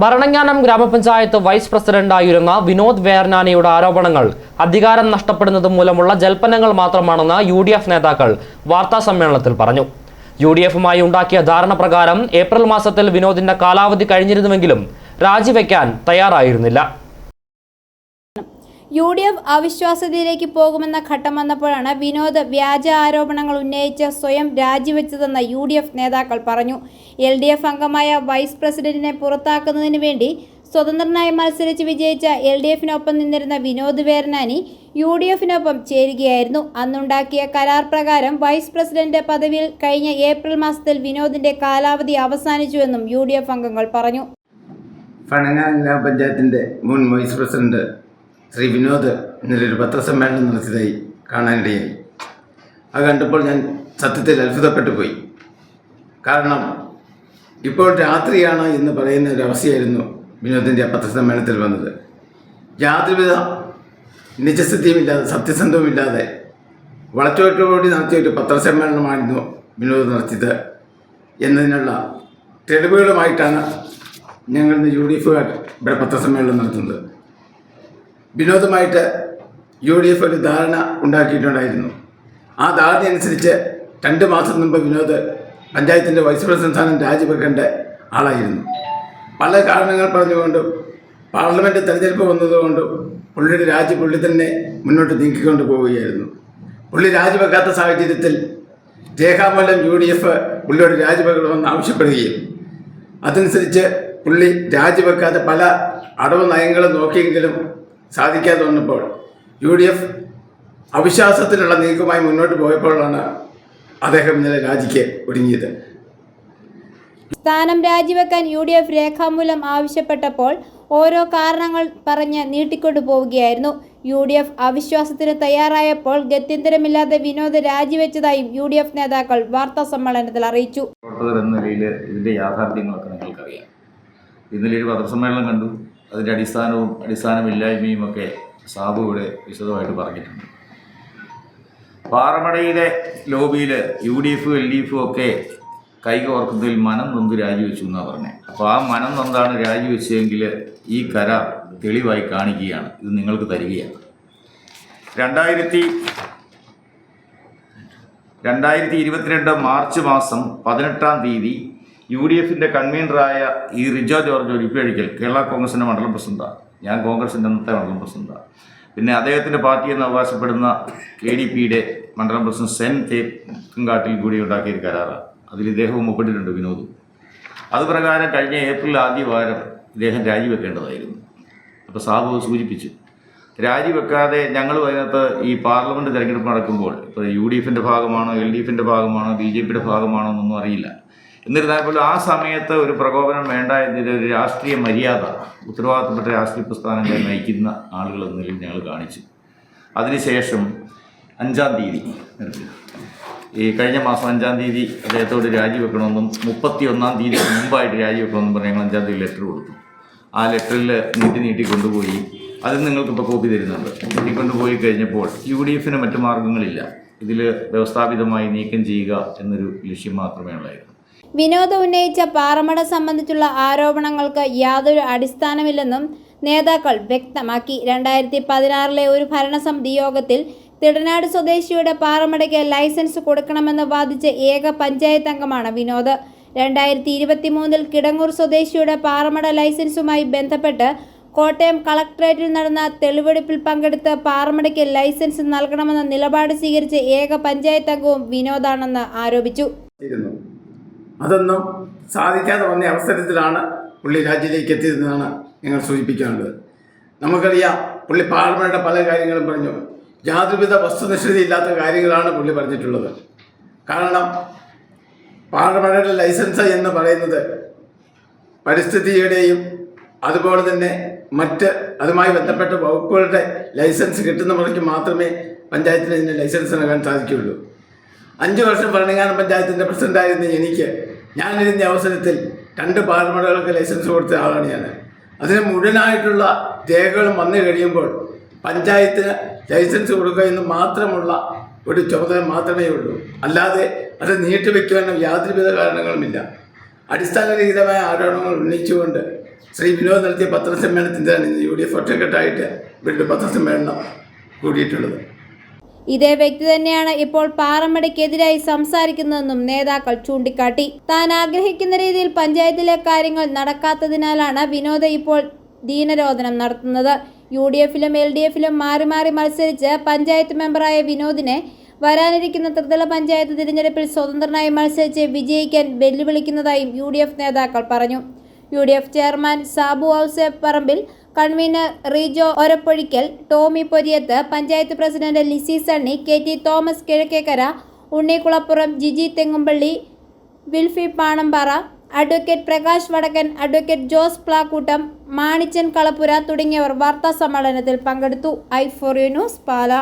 ഭരണങ്ങാനം ഗ്രാമപഞ്ചായത്ത് വൈസ് പ്രസിഡന്റായിരുന്ന വിനോദ് വേർനാനിയുടെ ആരോപണങ്ങൾ അധികാരം നഷ്ടപ്പെടുന്നത് മൂലമുള്ള ജൽപ്പനങ്ങൾ മാത്രമാണെന്ന് UDF നേതാക്കൾ വാർത്താസമ്മേളനത്തിൽ പറഞ്ഞു. UDFുമായി ഉണ്ടാക്കിയ ധാരണ പ്രകാരം ഏപ്രിൽ മാസത്തിൽ വിനോദിന്റെ കാലാവധി കഴിഞ്ഞിരുന്നുവെങ്കിലും രാജിവെക്കാൻ തയ്യാറായിരുന്നില്ല. UDF അവിശ്വാസ്യതയിലേക്ക് പോകുമെന്ന ഘട്ടം വന്നപ്പോഴാണ് വിനോദ് വ്യാജ ആരോപണങ്ങൾ ഉന്നയിച്ച് സ്വയം രാജിവെച്ചതെന്ന് UDF നേതാക്കൾ പറഞ്ഞു. LDF അംഗമായ വൈസ് പ്രസിഡന്റിനെ പുറത്താക്കുന്നതിന് വേണ്ടി സ്വതന്ത്രനായി മത്സരിച്ച് വിജയിച്ച LDFിനൊപ്പം നിന്നിരുന്ന വിനോദ് വേർനാനി UDFിനൊപ്പം ചേരുകയായിരുന്നു. അന്നുണ്ടാക്കിയ കരാർ പ്രകാരം വൈസ് പ്രസിഡന്റ് പദവിയിൽ കഴിഞ്ഞ ഏപ്രിൽ മാസത്തിൽ വിനോദിന്റെ കാലാവധി അവസാനിച്ചുവെന്നും UDF അംഗങ്ങൾ പറഞ്ഞു. ഭരണങ്ങാനം ഗ്രാമപഞ്ചായത്തിൻ്റെ മുൻ വൈസ് പ്രസിഡന്റ് ശ്രീ വിനോദ് ഇന്നലെ ഒരു പത്രസമ്മേളനം നടത്തിയതായി കാണാനിടയായി. അത് കണ്ടപ്പോൾ ഞാൻ സത്യത്തിൽ അത്ഭുതപ്പെട്ടു പോയി. കാരണം ഇപ്പോൾ രാത്രിയാണ് എന്ന് പറയുന്ന ഒരു അവസ്ഥയായിരുന്നു വിനോദിൻ്റെ പത്രസമ്മേളനത്തിൽ വന്നത്. യാതൊരുവിധ നിജസ്ഥിതിയുമില്ലാതെ സത്യസന്ധവുമില്ലാതെ വളച്ചോട്ടോടുകൂടി നടത്തിയ ഒരു പത്രസമ്മേളനമായിരുന്നു വിനോദ് നടത്തിയത് എന്നതിനുള്ള തെളിവുകളുമായിട്ടാണ് ഞങ്ങൾ UDFുകാർ ഇവിടെ പത്രസമ്മേളനം നടത്തുന്നത്. വിനോദുമായിട്ട് UDF ഒരു ധാരണ ഉണ്ടാക്കിയിട്ടുണ്ടായിരുന്നു. ആ ധാരണ അനുസരിച്ച് 2 മാസം മുമ്പ് വിനോദ് പഞ്ചായത്തിൻ്റെ വൈസ് പ്രസിഡന്റ് സ്ഥാനം രാജിവെക്കേണ്ട ആളായിരുന്നു. പല കാരണങ്ങൾ പറഞ്ഞുകൊണ്ടും പാർലമെൻറ്റ് തെരഞ്ഞെടുപ്പ് വന്നതുകൊണ്ടും പുള്ളിയുടെ പുള്ളി തന്നെ മുന്നോട്ട് നീക്കിക്കൊണ്ട് പോവുകയായിരുന്നു. പുള്ളി രാജിവെക്കാത്ത സാഹചര്യത്തിൽ രേഖാമൂലം UDF പുള്ളിയോട് രാജിവെക്കണമെന്ന് ആവശ്യപ്പെടുകയും അതനുസരിച്ച് പുള്ളി രാജിവെക്കാതെ പല അടവ് നയങ്ങളും നോക്കിയെങ്കിലും സാധിക്കാതെ വന്നപ്പോൾ UDF അവിശ്വാസത്തിലുള്ള നീക്കമായി മുന്നോട്ട് പോയപ്പോഴാണ് അദ്ദേഹം ഇന്നലെ രാജിക്ക് ഒരുങ്ങിയത്. സ്ഥാനം രാജിവെക്കാൻ UDF രേഖാമൂലം ആവശ്യപ്പെട്ടപ്പോൾ ഓരോ കാരണങ്ങൾ പറഞ്ഞ് നീട്ടിക്കൊണ്ടു പോവുകയായിരുന്നു. UDF അവിശ്വാസത്തിന് തയ്യാറായപ്പോൾ ഗത്യന്തരമില്ലാതെ വിനോദ് രാജിവെച്ചതായും UDF നേതാക്കൾ വാർത്താ സമ്മേളനത്തിൽ അറിയിച്ചു. ഇതിന്റെ യാഥാർത്ഥ്യങ്ങളൊക്കെ നിങ്ങൾക്കറിയാം. ഇന്നലെ ഒരു പത്രസമ്മേളനം കണ്ടു. അതിൻ്റെ അടിസ്ഥാനമില്ലായ്മയും ഒക്കെ സാബു ഇവിടെ വിശദമായിട്ട് പറഞ്ഞിട്ടുണ്ട്. പാറമടയിലെ ലോബിയിൽ UDF LDF ഒക്കെ കൈകോർക്കുന്നതിൽ മനം നൊന്ത് രാജിവെച്ചു എന്നാണ് പറഞ്ഞത്. അപ്പോൾ ആ മനം നൊന്താണ് രാജിവെച്ചതെങ്കിൽ ഈ കരാർ തെളിവായി കാണിക്കുകയാണ്. ഇത് നിങ്ങൾക്ക് തരികയാണ്. 2022 മാർച്ച് മാസം 18-ാം തീയതി UDFിൻ്റെ കൺവീനറായ റിജോ ജോർജ് ഒലിപ്പഴിക്കൽ കേരള കോൺഗ്രസിൻ്റെ മണ്ഡലം പ്രസിഡന്റാണ്. ഞാൻ കോൺഗ്രസിൻ്റെ അന്നത്തെ മണ്ഡലം പ്രസിഡന്റാണ്. പിന്നെ അദ്ദേഹത്തിൻ്റെ പാർട്ടി എന്ന് അവകാശപ്പെടുന്ന KDPയുടെ മണ്ഡലം പ്രസിഡന്റ് സെൻ തേപ്പങ്കാട്ടിൽ കൂടി ഉണ്ടാക്കിയൊരു കരാറാണ്. അതിൽ ഇദ്ദേഹവും ഒപ്പിട്ടിട്ടുണ്ട്, വിനോദും. അതുപ്രകാരം കഴിഞ്ഞ ഏപ്രിൽ ആദ്യവാരം ഇദ്ദേഹം രാജിവെക്കേണ്ടതായിരുന്നു. അപ്പോൾ സാബു സൂചിപ്പിച്ചു, രാജിവെക്കാതെ ഞങ്ങൾ അതിനകത്ത് ഈ പാർലമെൻറ്റ് തിരഞ്ഞെടുപ്പ് നടക്കുമ്പോൾ ഇപ്പോൾ UDFിൻ്റെ ഭാഗമാണോ LDFിൻ്റെ ഭാഗമാണോ BJPയുടെ ഭാഗമാണോ എന്നൊന്നും അറിയില്ല. എന്നിരുന്നാൽ പോലും ആ സമയത്ത് ഒരു പ്രകോപനം വേണ്ട എന്നൊരു രാഷ്ട്രീയ മര്യാദ ഉത്തരവാദിത്തപ്പെട്ട രാഷ്ട്രീയ പ്രസ്ഥാനങ്ങളെ നയിക്കുന്ന ആളുകൾ എന്ന നിലയിൽ ഞങ്ങൾ കാണിച്ചു. അതിനുശേഷം 5-ാം തീയതി ഈ കഴിഞ്ഞ മാസം 5-ാം തീയതി അദ്ദേഹത്തോട് രാജിവെക്കണമെന്നും 31-ാം തീയതി മുമ്പായിട്ട് രാജിവെക്കണമെന്നും പറഞ്ഞ് ഞങ്ങൾ 5-ാം തീയതി ലെറ്റർ കൊടുത്തു. ആ ലെറ്ററിൽ നീട്ടി കൊണ്ടുപോയി. അത് നിങ്ങൾക്കിപ്പോൾ കോപ്പി തരുന്നുണ്ട്. നീട്ടിക്കൊണ്ടുപോയി കഴിഞ്ഞപ്പോൾ UDFിന് മറ്റു മാർഗങ്ങളില്ല. ഇതിൽ വ്യവസ്ഥാപിതമായി നീക്കം ചെയ്യുക എന്നൊരു ലക്ഷ്യം മാത്രമേ ഉള്ളായിരുന്നു. വിനോദ് ഉന്നയിച്ച പാറമട സംബന്ധിച്ചുള്ള ആരോപണങ്ങൾക്ക് യാതൊരു അടിസ്ഥാനമില്ലെന്നും നേതാക്കൾ വ്യക്തമാക്കി. 2016 ഒരു ഭരണസമിതി യോഗത്തിൽ തിടനാട് സ്വദേശിയുടെ പാറമടയ്ക്ക് ലൈസൻസ് കൊടുക്കണമെന്ന് വാദിച്ച ഏക പഞ്ചായത്ത് അംഗമാണ് വിനോദ്. 2023 കിടങ്ങൂർ സ്വദേശിയുടെ പാറമട ലൈസൻസുമായി ബന്ധപ്പെട്ട് കോട്ടയം കളക്ടറേറ്റിൽ നടന്ന തെളിവെടുപ്പിൽ പങ്കെടുത്ത് പാറമടയ്ക്ക് ലൈസൻസ് നൽകണമെന്ന നിലപാട് സ്വീകരിച്ച ഏക പഞ്ചായത്ത് അംഗവും വിനോദാണെന്ന് ആരോപിച്ചു. അതൊന്നും സാധിക്കാതെ വന്ന അവസരത്തിലാണ് പുള്ളി രാജ്യത്തിലേക്ക് എത്തിയതെന്നാണ് ഞങ്ങൾ സൂചിപ്പിക്കാനുള്ളത്. നമുക്കറിയാം, പുള്ളി പാർലമെൻറ്റിൻ്റെ പല കാര്യങ്ങളും പറഞ്ഞു. യാതൊരുവിധ വസ്തുനിഷ്ഠത ഇല്ലാത്ത കാര്യങ്ങളാണ് പുള്ളി പറഞ്ഞിട്ടുള്ളത്. കാരണം പാർലമെൻറ്റിൻ്റെ ലൈസൻസ് എന്ന് പറയുന്നത് പരിസ്ഥിതിയുടെയും അതുപോലെ തന്നെ മറ്റ് അതുമായി ബന്ധപ്പെട്ട വകുപ്പുകളുടെ ലൈസൻസ് കിട്ടുന്ന മുറയ്ക്ക് മാത്രമേ പഞ്ചായത്തിന് ഇതിൻ്റെ ലൈസൻസ് നൽകാൻ സാധിക്കുകയുള്ളൂ. 5 വർഷം ഭരണങ്ങാനം പഞ്ചായത്തിൻ്റെ പ്രസിഡൻ്റായിരുന്ന എനിക്ക് ഞാനിരുന്ന അവസരത്തിൽ 2 പാർലമെൻറ്റുകൾക്ക് ലൈസൻസ് കൊടുത്ത ആളാണ് ഞാൻ. അതിന് മുഴുവനായിട്ടുള്ള രേഖകളും വന്നു കഴിയുമ്പോൾ പഞ്ചായത്തിന് ലൈസൻസ് കൊടുക്കുക എന്ന് മാത്രമുള്ള ഒരു ചുമതല മാത്രമേ ഉള്ളൂ. അല്ലാതെ അത് നീട്ടിവെക്കുവാനും യാതൊരുവിധ കാരണങ്ങളുമില്ല. അടിസ്ഥാനരഹിതമായ ആരോപണങ്ങൾ ഉന്നയിച്ചുകൊണ്ട് ശ്രീ വിനോദ് നടത്തിയ പത്രസമ്മേളനത്തിലാണ് ഇന്ന് UDF ഒറ്റക്കെട്ടായിട്ട് വീണ്ടും പത്രസമ്മേളനം കൂടിയിട്ടുള്ളത്. ഇതേ വ്യക്തി തന്നെയാണ് ഇപ്പോൾ പാറമടയ്ക്കെതിരായി സംസാരിക്കുന്നതെന്നും നേതാക്കൾ ചൂണ്ടിക്കാട്ടി. താൻ ആഗ്രഹിക്കുന്ന രീതിയിൽ പഞ്ചായത്തിലെ കാര്യങ്ങൾ നടക്കാത്തതിനാലാണ് വിനോദ് ഇപ്പോൾ ദീനരോധനം നടത്തുന്നത്. UDFിലും LDFിലും മാറി മാറി മത്സരിച്ച് പഞ്ചായത്ത് മെമ്പറായ വിനോദിനെ വരാനിരിക്കുന്ന ത്രിതല പഞ്ചായത്ത് തിരഞ്ഞെടുപ്പിൽ സ്വതന്ത്രനായി മത്സരിച്ച് വിജയിക്കാൻ വെല്ലുവിളിക്കുന്നതായും UDF നേതാക്കൾ പറഞ്ഞു. UDF chairman Sabu Ouseph Parambil, convener Rijo Orappozhikkal, Tomy Poriyath, panchayat president Lissy Sunny, KT Thomas Kizhakkekkara, Unnikulappuram, Jiji Thengumpally, Wilfy Panampara, advocate Prakash Vadakkan, advocate Jose Plakkoottam, Manichan Kalappura തുടങ്ങിയവർ വാർത്താ സമ്മേളനത്തിൽ പങ്കെടുത്തു. i4U ന്യൂസ്, പാല.